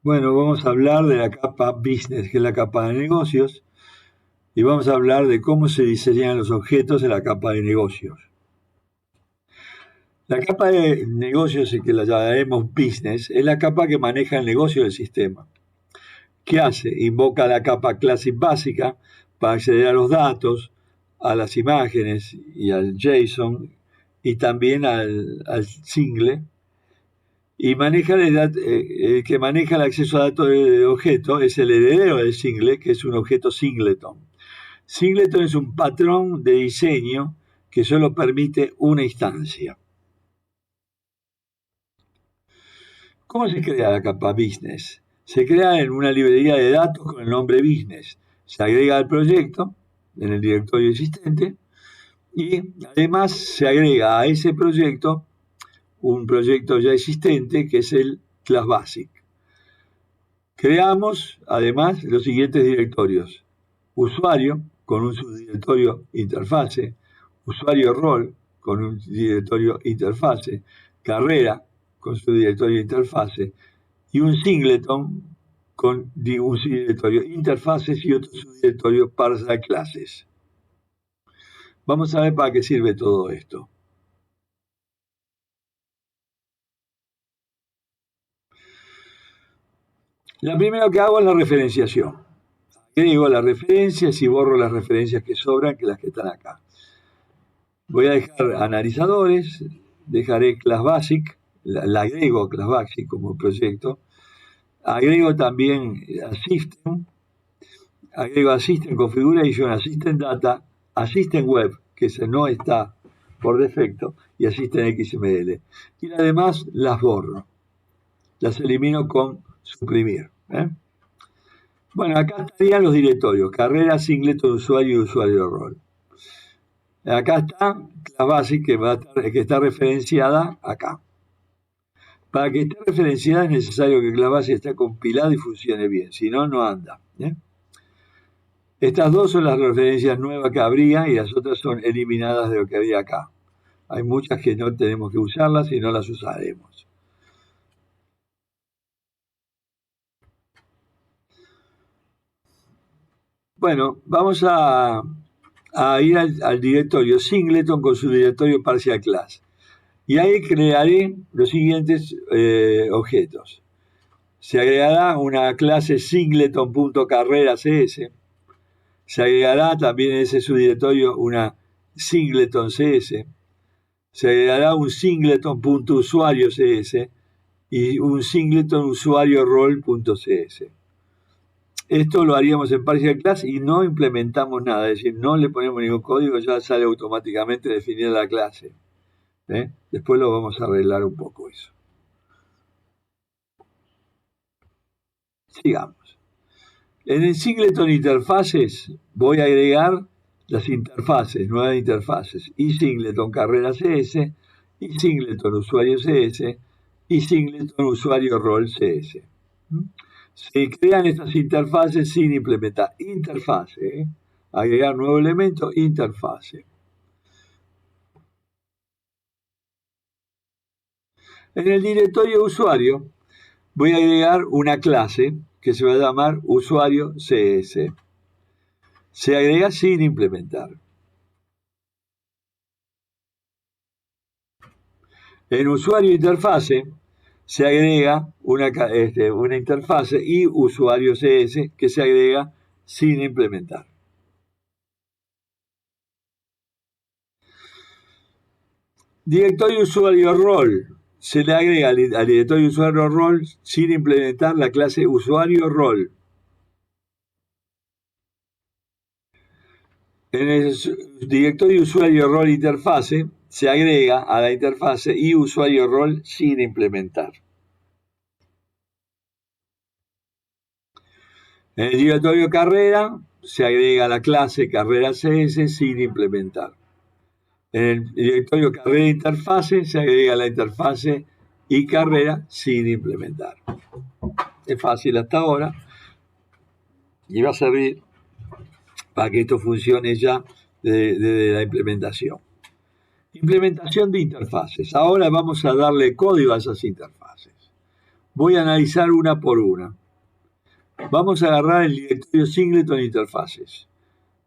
Bueno, vamos a hablar de la capa Business, que es la capa de negocios, y vamos a hablar de cómo se diseñan los objetos en la capa de negocios. La capa de negocios, que la llamaremos Business, es la capa que maneja el negocio del sistema. ¿Qué hace? Invoca la capa Classic básica para acceder a los datos, a las imágenes y al JSON, y también al single, y maneja el que maneja el acceso a datos de objeto es el heredero del single, que es un objeto singleton. Singleton es un patrón de diseño que solo permite una instancia. ¿Cómo se crea la capa Business? Se crea en una librería de datos con el nombre Business. Se agrega al proyecto en el directorio existente y además se agrega a ese proyecto un proyecto ya existente que es el Class Basic. Creamos además los siguientes directorios: usuario con un subdirectorio interfase, usuario rol con un directorio interfase, carrera con su directorio interfase y un singleton con un subdirectorio interfaces y otro subdirectorio para clases. Vamos a ver para qué sirve todo esto. Lo primero que hago es la referenciación. Agrego las referencias y borro las referencias que sobran, que las que están acá. Voy a dejar analizadores, dejaré Class Basic, la agrego a Class Basic como proyecto. Agrego también Assistant Configuration, Assistant Data, Assistant Web, que ese no está por defecto, y Assistant XML. Y las demás las borro. Las elimino con suprimir. Bueno, acá estarían los directorios: carrera, singleton, usuario y usuario rol. Acá está Class Basic, que está referenciada acá. Para que esté referenciada es necesario que Class Basic esté compilada y funcione bien, si no, no anda. Estas dos son las referencias nuevas que habría y las otras son eliminadas de lo que había acá. Hay muchas que no tenemos que usarlas y no las usaremos. Bueno, vamos a ir al directorio singleton con su directorio partial class. Y ahí crearé los siguientes objetos. Se agregará una clase singleton.carrera.cs. Se agregará también en ese subdirectorio una singleton.cs. Se agregará un singleton.usuario.cs y un singleton.usuario.rol.cs. Esto lo haríamos en partial class y no implementamos nada, es decir, no le ponemos ningún código, ya sale automáticamente definida la clase. Después lo vamos a arreglar un poco eso. Sigamos. En el singleton interfaces voy a agregar las interfaces, nuevas interfaces, y singleton carrera CS, y singleton usuario CS, y singleton usuario rol CS. Se crean estas interfaces sin implementar. Interfase, agregar nuevo elemento, interfase. En el directorio usuario voy a agregar una clase que se va a llamar usuario CS. Se agrega sin implementar. En usuario interfase se agrega una interfase y usuario CS que se agrega sin implementar. Directorio usuario rol. Se le agrega al directorio usuario rol sin implementar la clase usuario rol. En el directorio usuario rol interfase se agrega a la interfase y usuario rol sin implementar. En el directorio carrera se agrega la clase carrera CS sin implementar. En el directorio carrera interfase se agrega la interfase y carrera sin implementar. Es fácil hasta ahora y va a servir para que esto funcione ya desde la implementación. Implementación de interfaces. Ahora vamos a darle código a esas interfaces. Voy a analizar una por una. Vamos a agarrar el directorio Singleton Interfaces.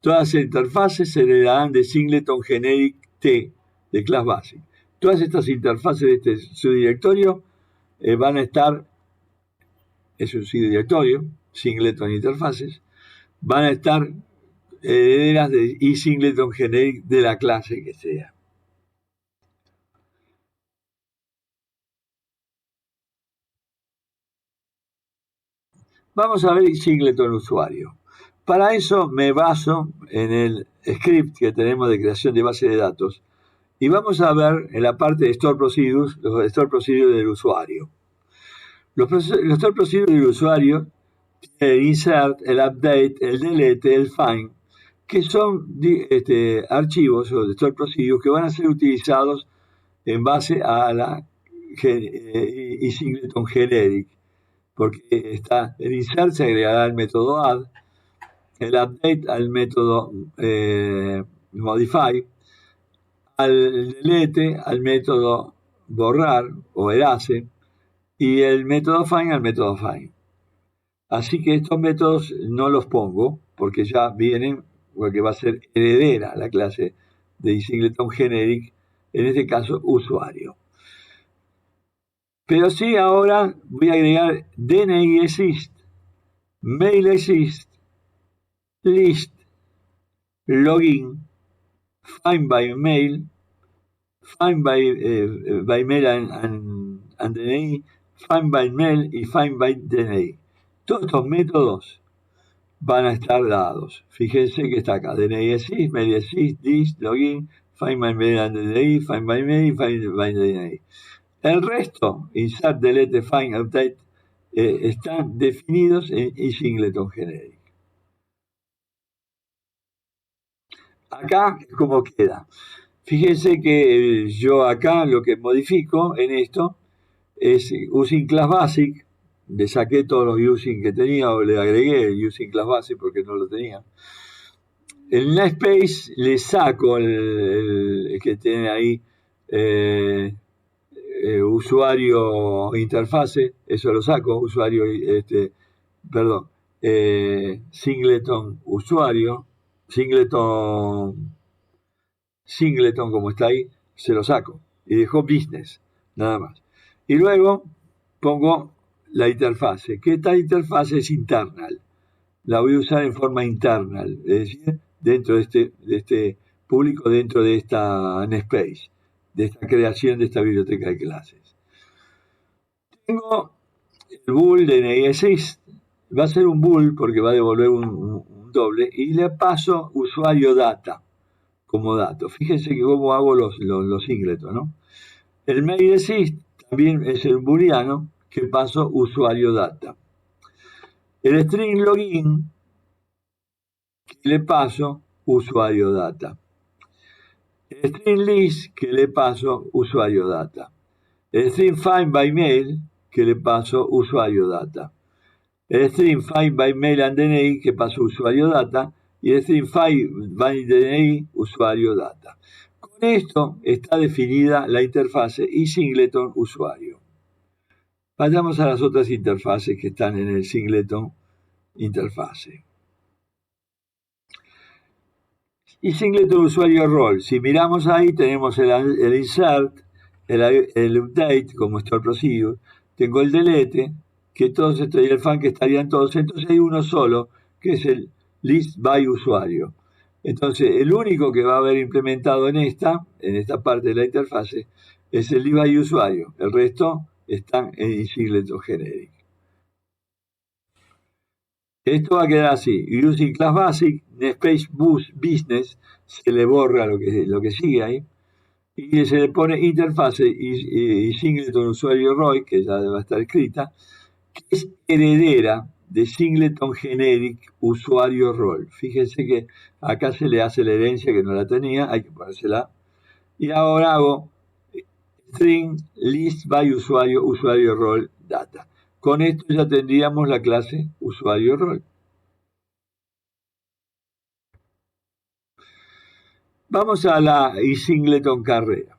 Todas las interfaces se heredarán de Singleton Generic T de Class Basic. Todas estas interfaces de este subdirectorio van a estar, es un subdirectorio, Singleton Interfaces, van a estar herederas de Singleton Generic de la clase que sea. Vamos a ver Singleton usuario. Para eso me baso en el script que tenemos de creación de base de datos y vamos a ver en la parte de Store Procedures, los Store Procedures del usuario. Los Store Procedures del usuario tienen el insert, el update, el delete, el find, que son archivos o Store Procedures que van a ser utilizados en base a la Singleton Generic, porque está el insert se agregará al método add, el update al método modify, al delete al método borrar o erase y el método find al método find. Así que estos métodos no los pongo porque ya vienen, porque va a ser heredera la clase de Singleton Generic, en este caso usuario. Pero sí ahora voy a agregar DNI exist, mail exist, list, login, find by mail, find by mail and DNI, find by mail y find by DNI. Todos estos métodos van a estar dados. Fíjense que está acá, DNI exist, mail exist, list, login, find by mail and DNI, find by mail y find by DNI. El resto, insert, delete, find, update, están definidos en Singleton Generic. Acá, ¿cómo queda? Fíjense que yo acá lo que modifico en esto es using class basic, le saqué todos los using que tenía o le agregué el using class basic porque no lo tenía. El namespace le saco el que tiene ahí usuario interfase, eso lo saco, usuario, Singleton usuario, Singleton como está ahí, se lo saco y dejo business, nada más. Y luego pongo la interfase, que esta interfase es internal, la voy a usar en forma internal, es decir, dentro de este público, dentro de esta namespace, de esta creación de esta biblioteca de clases. Tengo el bool de NASYS, va a ser un bool porque va a devolver un doble y le paso usuario data como dato. Fíjense que cómo hago los singleton, ¿no? El mail exist también es el booleano que paso usuario data. El string login que le paso usuario data. El string list que le paso usuario data. El string find by mail que le paso usuario data. El string find by mail and DNI que paso usuario data. Y el string find by DNI usuario data. Con esto está definida la interfase y Singleton usuario. Vayamos a las otras interfaces que están en el Singleton interfase. Y Singleton usuario role. Si miramos ahí tenemos el insert, el update como Store Procedure, tengo el delete, que todos estos y el find que estarían todos, entonces hay uno solo, que es el list by usuario. Entonces, el único que va a haber implementado en esta parte de la interfase, es el list by usuario. El resto están en Singleton Generic. Esto va a quedar así. Using class basic, namespace business, se le borra lo que sigue ahí. Y se le pone interfase y Singleton usuario ROI, que ya debe estar escrita, que es heredera de Singleton Generic usuario role. Fíjense que acá se le hace la herencia que no la tenía, hay que ponérsela. Y ahora hago string list by usuario role data. Con esto ya tendríamos la clase usuario role. Vamos a la Singleton carrera.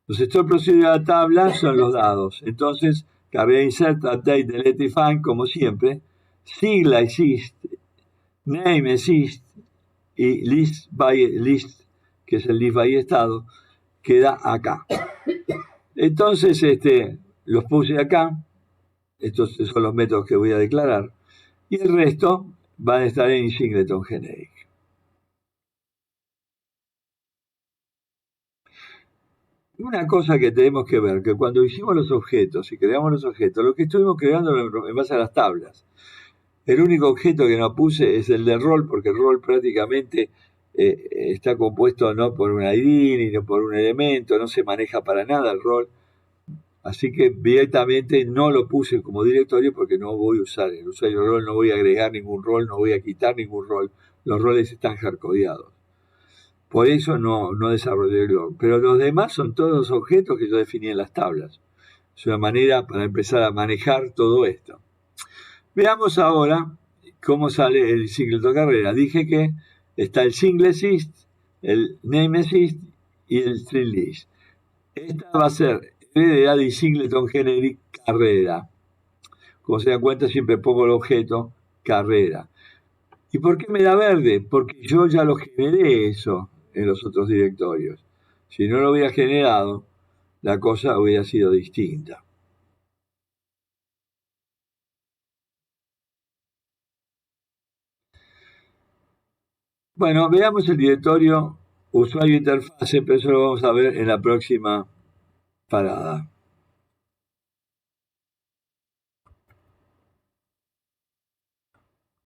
Los Store Procedure de la tabla son los dados. Entonces, carrera insert, update, delete y find, como siempre, sigla exist, name exist y list by list, que es el list by estado, queda acá. Entonces, los puse acá. Estos son los métodos que voy a declarar. Y el resto van a estar en Singleton Generic. Una cosa que tenemos que ver, que cuando hicimos los objetos y creamos los objetos, lo que estuvimos creando en base a las tablas. El único objeto que no puse es el de rol, porque el rol prácticamente está compuesto no por un ID ni por un elemento, no se maneja para nada el rol. Así que directamente no lo puse como directorio porque no voy a usar el usuario rol, no voy a agregar ningún rol, no voy a quitar ningún rol. Los roles están hardcodeados. Por eso no desarrollé el rol. Pero los demás son todos objetos que yo definí en las tablas. Es una manera para empezar a manejar todo esto. Veamos ahora cómo sale el singleton carrera. Dije que está el single exist, el name exist y el string list. Esta va a ser heredera de singleton generic carrera. Como se dan cuenta, siempre pongo el objeto carrera. ¿Y por qué me da verde? Porque yo ya lo generé eso en los otros directorios. Si no lo hubiera generado, la cosa hubiera sido distinta. Bueno, veamos el directorio usuario interfase, pero eso lo vamos a ver en la próxima parada.